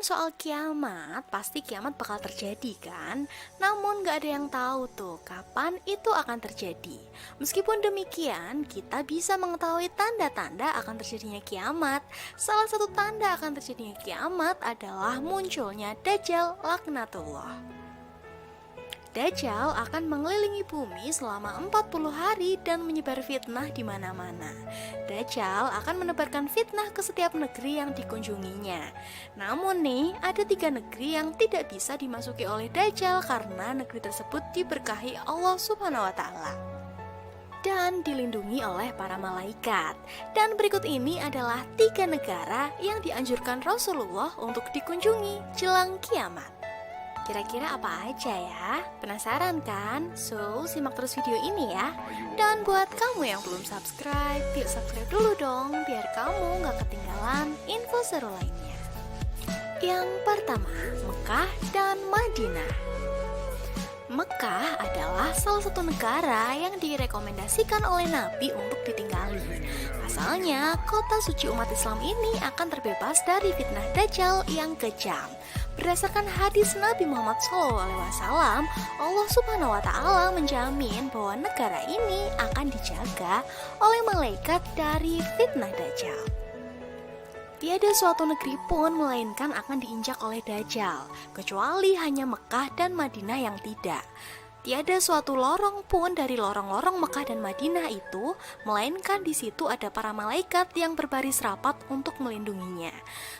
soal kiamat, pasti kiamat bakal terjadi kan? Namun gak ada yang tahu tuh kapan itu akan terjadi. Meskipun demikian, kita bisa mengetahui tanda-tanda akan terjadinya kiamat. Salah satu tanda akan terjadinya kiamat adalah munculnya Dajjal laknatullah. Dajjal akan mengelilingi bumi selama 40 hari dan menyebar fitnah di mana-mana. Dajjal akan menebarkan fitnah ke setiap negeri yang dikunjunginya. Namun nih, ada 3 negeri yang tidak bisa dimasuki oleh Dajjal karena negeri tersebut diberkahi Allah Subhanahu wa Ta'ala dan dilindungi oleh para malaikat. Dan berikut ini adalah 3 negara yang dianjurkan Rasulullah untuk dikunjungi jelang kiamat. Kira-kira apa aja ya? Penasaran kan? So, simak terus video ini ya. Dan buat kamu yang belum subscribe, yuk subscribe dulu dong, biar kamu gak ketinggalan info seru lainnya. Yang pertama, Mekah dan Madinah. Mekah adalah salah satu negara yang direkomendasikan oleh Nabi untuk ditinggali. Pasalnya, kota suci umat Islam ini akan terbebas dari fitnah Dajjal yang kejam. Berdasarkan hadis Nabi Muhammad SAW, Allah Subhanahu wa Ta'ala menjamin bahwa negara ini akan dijaga oleh malaikat dari fitnah Dajjal. Tiada suatu negeri pun melainkan akan diinjak oleh Dajjal, kecuali hanya Mekah dan Madinah yang tidak. Tiada suatu lorong pun dari lorong-lorong Mekah dan Madinah itu, melainkan di situ ada para malaikat yang berbaris rapat untuk melindunginya.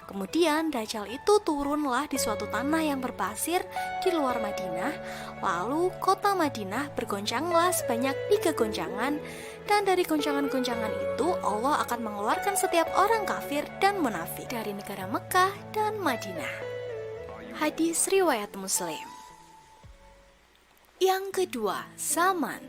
Kemudian Dajjal itu turunlah di suatu tanah yang berpasir di luar Madinah. Lalu kota Madinah bergoncanglah sebanyak 3 goncangan. Dan dari goncangan-goncangan itu Allah akan mengeluarkan setiap orang kafir dan munafik dari negara Mekah dan Madinah. Hadis riwayat Muslim. Yang kedua, zaman.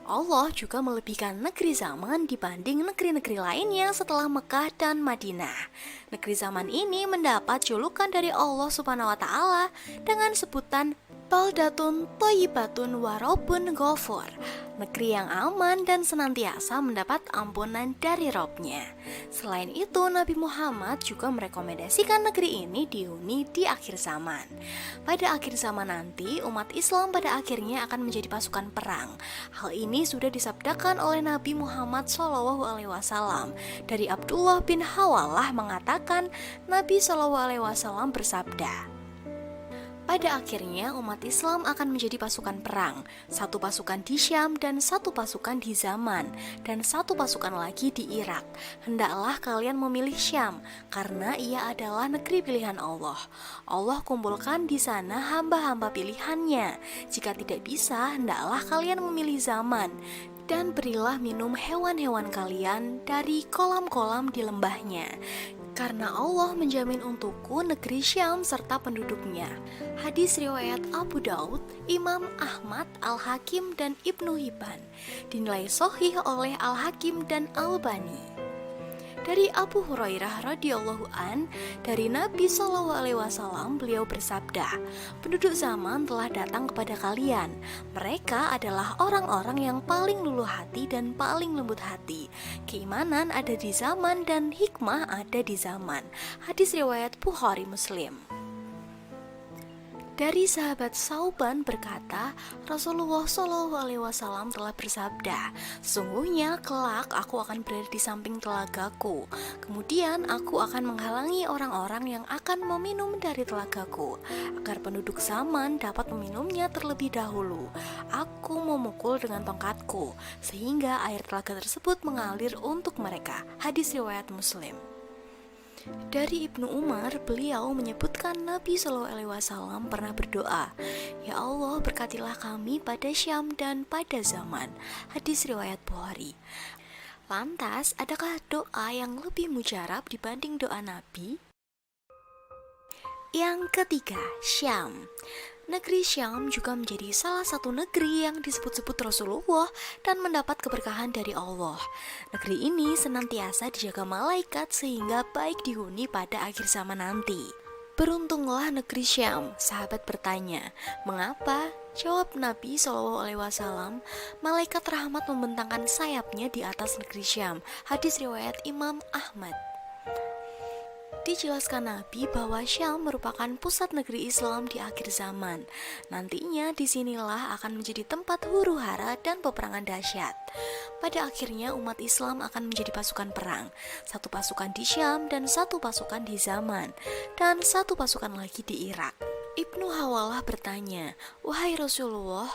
Allah juga melebihkan negeri zaman dibanding negeri-negeri lainnya setelah Mekah dan Madinah. Negeri zaman ini mendapat julukan dari Allah Subhanahu wa Ta'ala dengan sebutan Baldatun Thayyibatun wa Rabbun Ghafur, negeri yang aman dan senantiasa mendapat ampunan dari Robnya. Selain itu, Nabi Muhammad juga merekomendasikan negeri ini dihuni di akhir zaman. Pada akhir zaman nanti, umat Islam pada akhirnya akan menjadi pasukan perang. Hal ini sudah disabdakan oleh Nabi Muhammad SAW. Dari Abdullah bin Hawalah mengatakan, Nabi SAW bersabda, pada akhirnya umat Islam akan menjadi pasukan perang, 1 pasukan di Syam dan 1 pasukan di Zaman, dan 1 pasukan lagi di Irak. Hendaklah kalian memilih Syam, karena ia adalah negeri pilihan Allah. Allah kumpulkan di sana hamba-hamba pilihannya. Jika tidak bisa, hendaklah kalian memilih Zaman, dan berilah minum hewan-hewan kalian dari kolam-kolam di lembahnya. Karena Allah menjamin untukku negeri Syam serta penduduknya. Hadis riwayat Abu Daud, Imam Ahmad, Al-Hakim, dan Ibnu Hibban. Dinilai sahih oleh Al-Hakim dan Al-Albani. Dari Abu Hurairah radhiyallahu an, dari Nabi SAW, beliau bersabda, penduduk zaman telah datang kepada kalian. Mereka adalah orang-orang yang paling luluh hati dan paling lembut hati. Keimanan ada di zaman dan hikmah ada di zaman. Hadis riwayat Bukhari Muslim. Dari sahabat Sauban berkata, Rasulullah SAW telah bersabda, sesungguhnya kelak aku akan berada di samping telagaku. Kemudian aku akan menghalangi orang-orang yang akan meminum dari telagaku, agar penduduk zaman dapat meminumnya terlebih dahulu. Aku memukul dengan tongkatku, sehingga air telaga tersebut mengalir untuk mereka. Hadis riwayat Muslim. Dari Ibnu Umar, beliau menyebutkan Nabi SAW pernah berdoa, ya Allah berkatilah kami pada Syam dan pada Zaman. Hadis riwayat Bukhari. Lantas, adakah doa yang lebih mujarab dibanding doa Nabi? Yang ketiga, Syam. Negeri Syam juga menjadi salah satu negeri yang disebut-sebut Rasulullah dan mendapat keberkahan dari Allah. Negeri ini senantiasa dijaga malaikat sehingga baik dihuni pada akhir zaman nanti. Beruntunglah negeri Syam, sahabat bertanya, mengapa? Jawab Nabi SAW, malaikat rahmat membentangkan sayapnya di atas negeri Syam. Hadis riwayat Imam Ahmad. Dijelaskan Nabi bahwa Syam merupakan pusat negeri Islam di akhir zaman. Nantinya disinilah akan menjadi tempat huru-hara dan peperangan dahsyat. Pada akhirnya umat Islam akan menjadi pasukan perang. Satu pasukan di Syam dan satu pasukan di Zaman. Dan satu pasukan lagi di Irak. Ibnu Hawalah bertanya, "Wahai Rasulullah,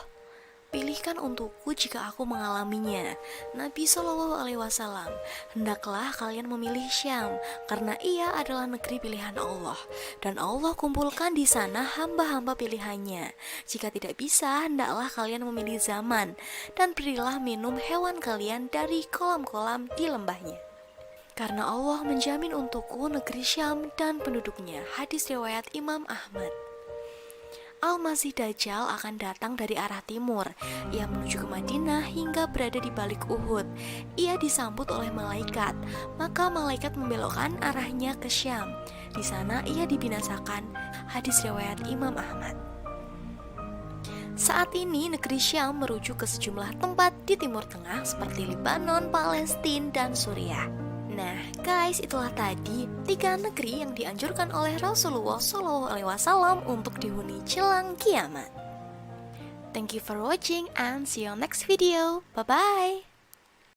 pilihkan untukku jika aku mengalaminya." Nabi Shallallahu Alaihi Wasallam, "Hendaklah kalian memilih Syam, karena ia adalah negeri pilihan Allah, dan Allah kumpulkan di sana hamba-hamba pilihannya. Jika tidak bisa, hendaklah kalian memilih Zaman, dan berilah minum hewan kalian dari kolam-kolam di lembahnya. Karena Allah menjamin untukku negeri Syam dan penduduknya." Hadis riwayat Imam Ahmad. Al-Masih Dajjal akan datang dari arah timur. Ia menuju ke Madinah hingga berada di balik Uhud. Ia disambut oleh malaikat, maka malaikat membelokkan arahnya ke Syam. Di sana ia dibinasakan. Hadis riwayat Imam Ahmad. Saat ini negeri Syam merujuk ke sejumlah tempat di Timur Tengah seperti Lebanon, Palestina, dan Suriah. Nah guys, itulah tadi 3 negeri yang dianjurkan oleh Rasulullah SAW untuk dihuni jelang kiamat. Thank you for watching and see you on next video. Bye bye.